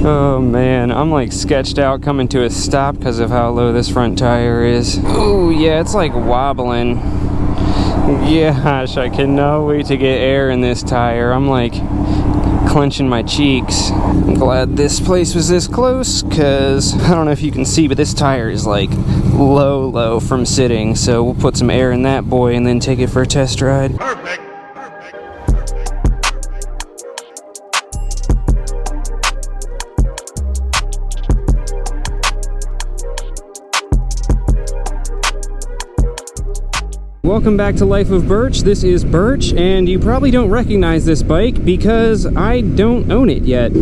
Oh man, I'm like sketched out coming to a stop because of how low this front tire is. Oh yeah, it's like wobbling. Gosh, I cannot wait to get air in this tire. I'm like clenching my cheeks. I'm glad this place was this close, because I don't know if you can see, but this tire is like low from sitting. So we'll put some air in that boy and then take it for a test ride. Perfect. Welcome back to Life of Birch. This is Birch, and you probably don't recognize this bike because I don't own it yet.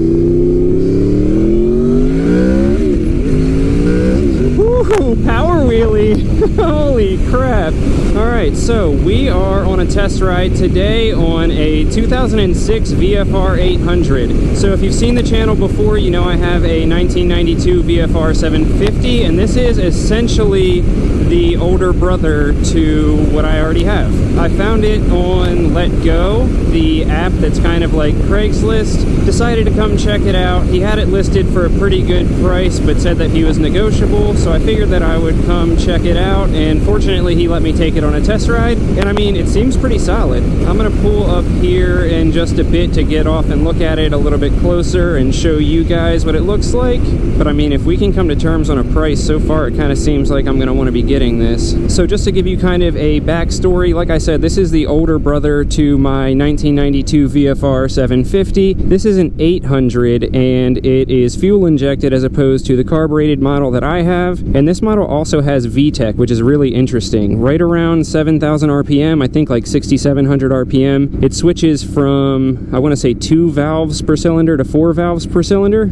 Woohoo! Power wheelie! Holy crap! Alright, so we are on a test ride today on a 2006 VFR800. So if you've seen the channel before, you know I have a 1992 VFR750, and this is essentially the older brother to what I already have. I found it on Let Go, the app that's kind of like Craigslist. Decided to come check it out. He had it listed for a pretty good price, but said that he was negotiable, so I figured that I would come check it out, and fortunately he let me take it on a test ride, and I mean, it seems pretty solid. I'm gonna pull up here in just a bit to get off and look at it a little bit closer and show you guys what it looks like, but I mean, if we can come to terms on a price, so far it kind of seems like I'm gonna want to be getting this. So just to give you kind of a backstory, like I said, this is the older brother to my 1992 VFR 750. This is an 800, and it is fuel injected as opposed to the carbureted model that I have, and this model also has V-Tec, which is really interesting. Right around 7,000 RPM, I think like 6,700 RPM, it switches from, I want to say 2 valves per cylinder to 4 valves per cylinder.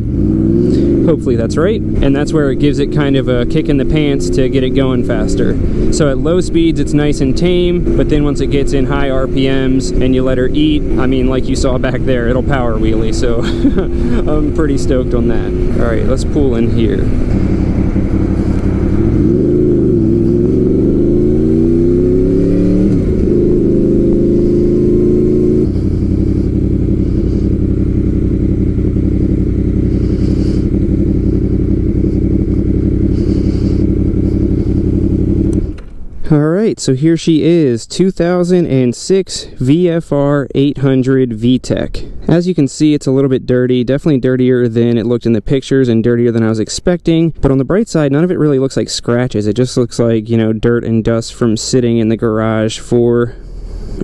Hopefully that's right, and that's where it gives it kind of a kick in the pants to get it going faster. So at low speeds it's nice and tame, but then once it gets in high RPMs and you let her eat, I mean, like you saw back there, it'll power wheelie, so I'm pretty stoked on that. Alright, let's pull in here. Alright, so here she is, 2006 VFR800 V-Tec. As you can see, it's a little bit dirty, definitely dirtier than it looked in the pictures and dirtier than I was expecting, but on the bright side, none of it really looks like scratches. It just looks like, you know, dirt and dust from sitting in the garage for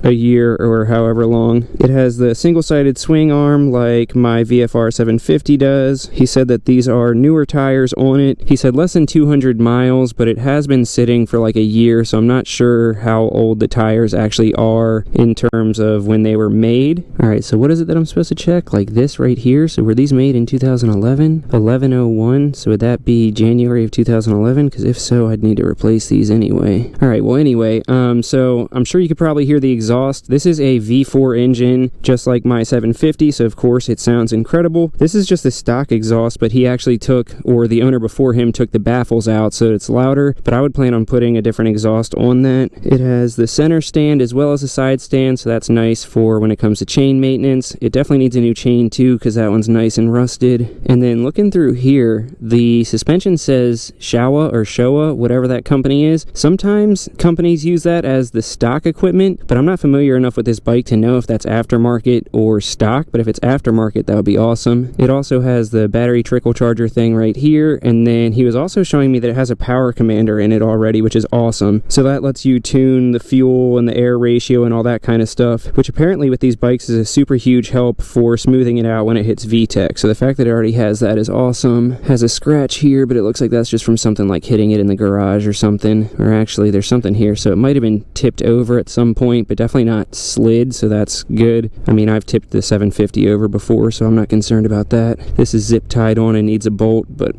a year or however long. It has the single-sided swing arm like my VFR 750 does. He said that these are newer tires on it. He said less than 200 miles, but it has been sitting for like a year, so I'm not sure how old the tires actually are in terms of when they were made. Alright, so what is it that I'm supposed to check? Like this right here. So were these made in 2011? 11/01, so would that be January of 2011? Because if so, I'd need to replace these anyway. Alright, well anyway, so I'm sure you could probably hear the exhaust. This is a V4 engine, just like my 750, so of course it sounds incredible. This is just the stock exhaust, but he actually took, or the owner before him took the baffles out, so it's louder, but I would plan on putting a different exhaust on that. It has the center stand as well as a side stand, so that's nice for when it comes to chain maintenance. It definitely needs a new chain too, because that one's nice and rusted. And then looking through here, the suspension says Showa or Showa, whatever that company is. Sometimes companies use that as the stock equipment, but I'm not familiar enough with this bike to know if that's aftermarket or stock, but if it's aftermarket, that would be awesome. It also has the battery trickle charger thing right here, and then he was also showing me that it has a power commander in it already, which is awesome. So that lets you tune the fuel and the air ratio and all that kind of stuff, which apparently with these bikes is a super huge help for smoothing it out when it hits V-Tec. So the fact that it already has that is awesome. Has a scratch here, but it looks like that's just from something like hitting it in the garage or something, or actually there's something here, so it might have been tipped over at some point, but definitely not slid, so that's good. I mean, I've tipped the 750 over before, so I'm not concerned about that. This is zip tied on and needs a bolt, but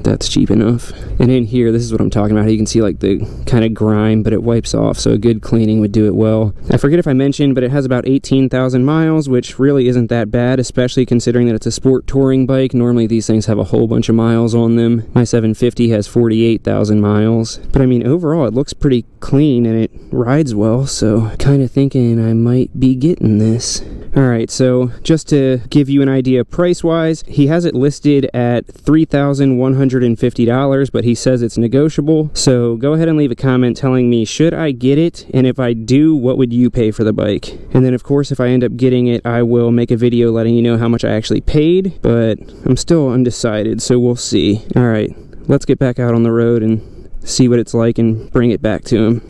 that's cheap enough. And in here, this is what I'm talking about. You can see like the kind of grime, but it wipes off, so a good cleaning would do it well. I forget if I mentioned, but it has about 18,000 miles, which really isn't that bad, especially considering that it's a sport touring bike. Normally these things have a whole bunch of miles on them. My 750 has 48,000 miles, but I mean, overall it looks pretty clean and it rides well, so kind of thinking I might be getting this. Alright, so just to give you an idea price-wise, he has it listed at $3,150, but he says it's negotiable. So go ahead and leave a comment telling me, should I get it? And if I do, what would you pay for the bike? And then of course, if I end up getting it, I will make a video letting you know how much I actually paid, but I'm still undecided, so we'll see. Alright, let's get back out on the road and see what it's like and bring it back to him.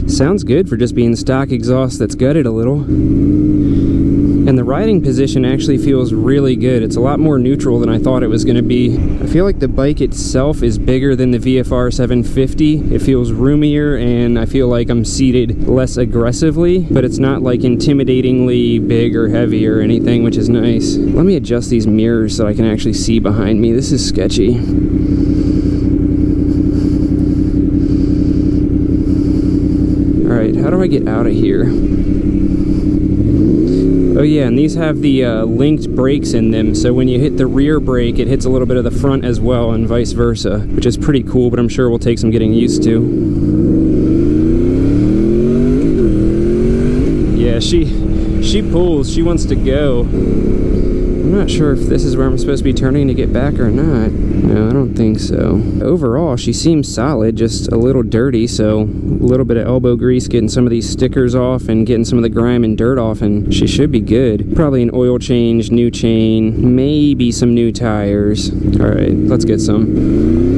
Sounds good for just being stock exhaust that's gutted a little. And the riding position actually feels really good. It's a lot more neutral than I thought it was going to be. I feel like the bike itself is bigger than the VFR800. It feels roomier, and I feel like I'm seated less aggressively, but it's not like intimidatingly big or heavy or anything, which is nice. Let me adjust these mirrors so I can actually see behind me. This is sketchy. Alright, how do I get out of here? Oh yeah, and these have the linked brakes in them, so when you hit the rear brake, it hits a little bit of the front as well, and vice versa, which is pretty cool, but I'm sure will take some getting used to. Yeah, she pulls, she wants to go. I'm not sure if this is where I'm supposed to be turning to get back or not. No, I don't think so. Overall, she seems solid, just a little dirty, so a little bit of elbow grease, getting some of these stickers off and getting some of the grime and dirt off, and she should be good. Probably an oil change, new chain, maybe some new tires. Alright, let's get some.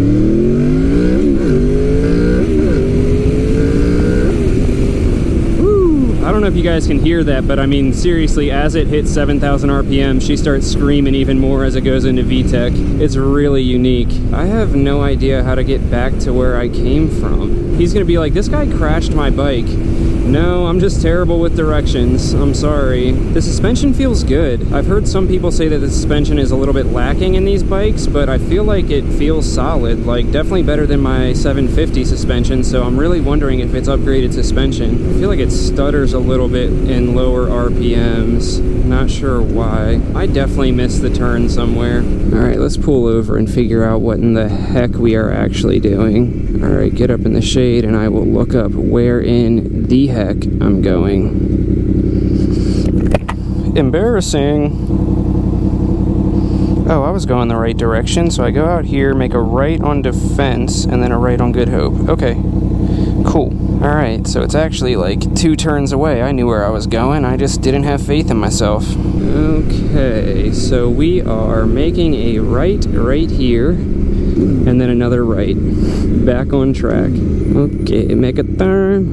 I don't know if you guys can hear that, but I mean, seriously, as it hits 7,000 RPM, she starts screaming even more as it goes into V-Tec. It's really unique. I have no idea how to get back to where I came from. He's gonna be like, this guy crashed my bike. No, I'm just terrible with directions. I'm sorry. The suspension feels good. I've heard some people say that the suspension is a little bit lacking in these bikes, but I feel like it feels solid, like definitely better than my 750 suspension, so I'm really wondering if it's upgraded suspension. I feel like it stutters a little bit in lower RPMs. Not sure why. I definitely missed the turn somewhere. Alright, let's pull over and figure out what in the heck we are actually doing. Alright, get up in the shade and I will look up where in the heck I'm going. Embarrassing. Oh, I was going the right direction, so I go out here, make a right on Defense, and then a right on Good Hope. Okay, cool. Alright, so it's actually like 2 turns away. I knew where I was going, I just didn't have faith in myself. Okay, so we are making a right here, and then another right. Back on track. Okay, make a turn,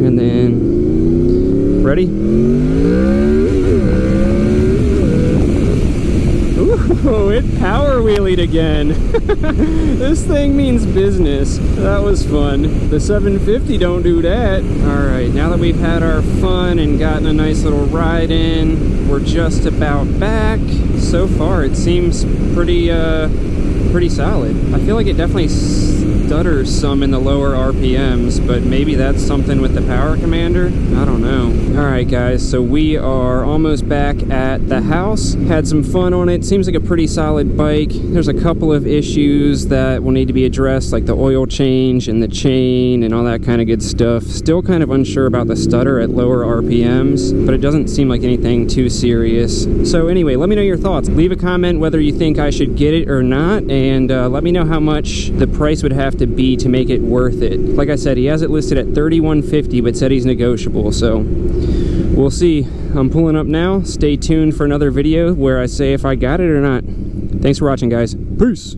and then... Ready? Ooh, it power wheelied again. This thing means business. That was fun. The 750 don't do that. Alright, now that we've had our fun and gotten a nice little ride in, we're just about back. So far, it seems pretty solid. I feel like it definitely stutters some in the lower RPMs, but maybe that's something with the power commander. I don't know. Alright guys, so we are almost back at the house. Had some fun on it. Seems like a pretty solid bike. There's a couple of issues that will need to be addressed, like the oil change and the chain and all that kind of good stuff. Still kind of unsure about the stutter at lower RPMs, but it doesn't seem like anything too serious. So anyway, let me know your thoughts. Leave a comment whether you think I should get it or not, and let me know how much the price would have to be to make it worth it. Like I said, he has it listed at $3,150, but said he's negotiable, so we'll see. I'm pulling up now. Stay tuned for another video where I say if I got it or not. Thanks for watching, guys. Peace!